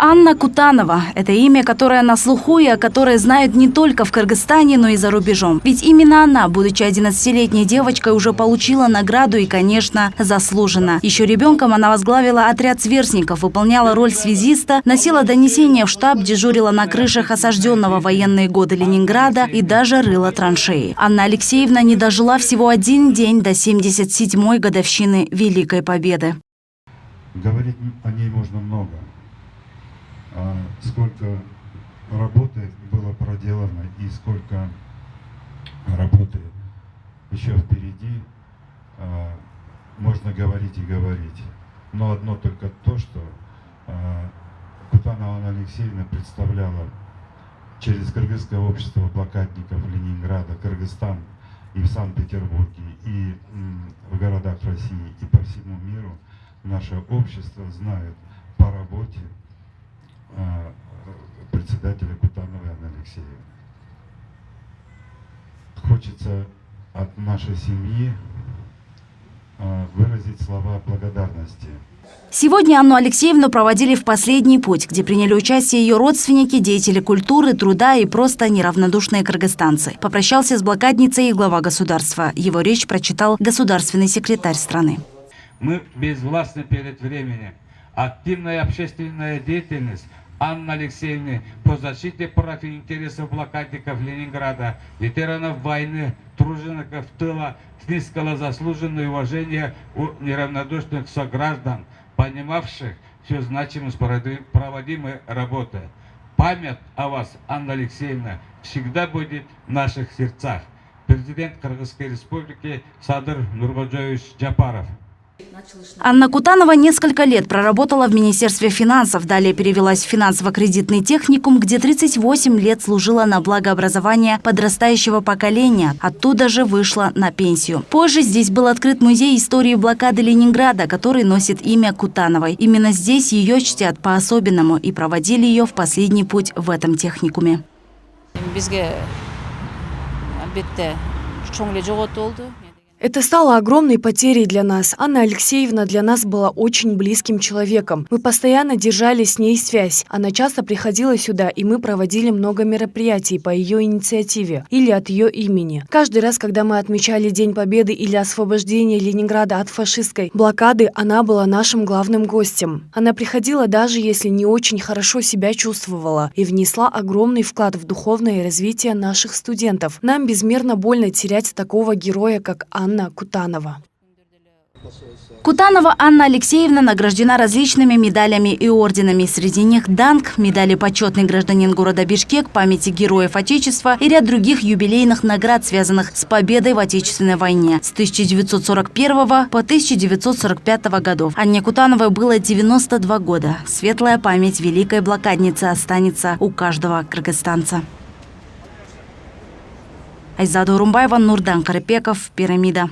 Анна Кутанова – это имя, которое на слуху и о которой знают не только в Кыргызстане, но и за рубежом. Ведь именно она, будучи 11-летней девочкой, уже получила награду и, конечно, заслуженно. Еще ребенком она возглавила отряд сверстников, выполняла роль связиста, носила донесения в штаб, дежурила на крышах осажденного в военные годы Ленинграда и даже рыла траншеи. Анна Алексеевна не дожила всего один день до 77-й годовщины Великой Победы. Говорить о ней можно много. Сколько работы было проделано и сколько работы еще впереди, можно говорить и говорить. Но одно только то, что Кутанова Анна Алексеевна представляла через Кыргызское общество блокадников Ленинграда, Кыргызстан и в Санкт-Петербурге, и в городах России, и по всему миру наше общество знает по работе председателя Кутановой Анны Алексеевны. Хочется от нашей семьи выразить слова благодарности. Сегодня Анну Алексеевну проводили в последний путь, где приняли участие ее родственники, деятели культуры, труда и просто неравнодушные кыргызстанцы. Попрощался с блокадницей и глава государства. Его речь прочитал государственный секретарь страны. Мы безвластны перед временем. Активная общественная деятельность Анны Алексеевны по защите прав и интересов блокадников Ленинграда, ветеранов войны, тружеников тыла снискала заслуженное уважение у неравнодушных сограждан, понимавших всю значимость проводимой работы. Память о вас, Анна Алексеевна, всегда будет в наших сердцах. Президент Кыргызской Республики Садыр Нурбаджоевич Джапаров. Анна Кутанова несколько лет проработала в Министерстве финансов, далее перевелась в финансово-кредитный техникум, где 38 лет служила на благо образования подрастающего поколения. Оттуда же вышла на пенсию. Позже здесь был открыт музей истории блокады Ленинграда, который носит имя Кутановой. Именно здесь ее чтят по-особенному и проводили ее в последний путь в этом техникуме. Это стало огромной потерей для нас. Анна Алексеевна для нас была очень близким человеком. Мы постоянно держали с ней связь. Она часто приходила сюда, и мы проводили много мероприятий по ее инициативе или от ее имени. Каждый раз, когда мы отмечали День Победы или освобождение Ленинграда от фашистской блокады, она была нашим главным гостем. Она приходила даже если не очень хорошо себя чувствовала и внесла огромный вклад в духовное развитие наших студентов. Нам безмерно больно терять такого героя, как Анна Кутанова. Кутанова Анна Алексеевна награждена различными медалями и орденами. Среди них ДАНК, медали «Почетный гражданин города Бишкек», памяти героев Отечества и ряд других юбилейных наград, связанных с победой в Отечественной войне с 1941 по 1945 годов. Анне Кутановой было 92 года. Светлая память великой блокадницы останется у каждого кыргызстанца. Айзада Урумбаева, Нурдан Карапеков, Пирамида.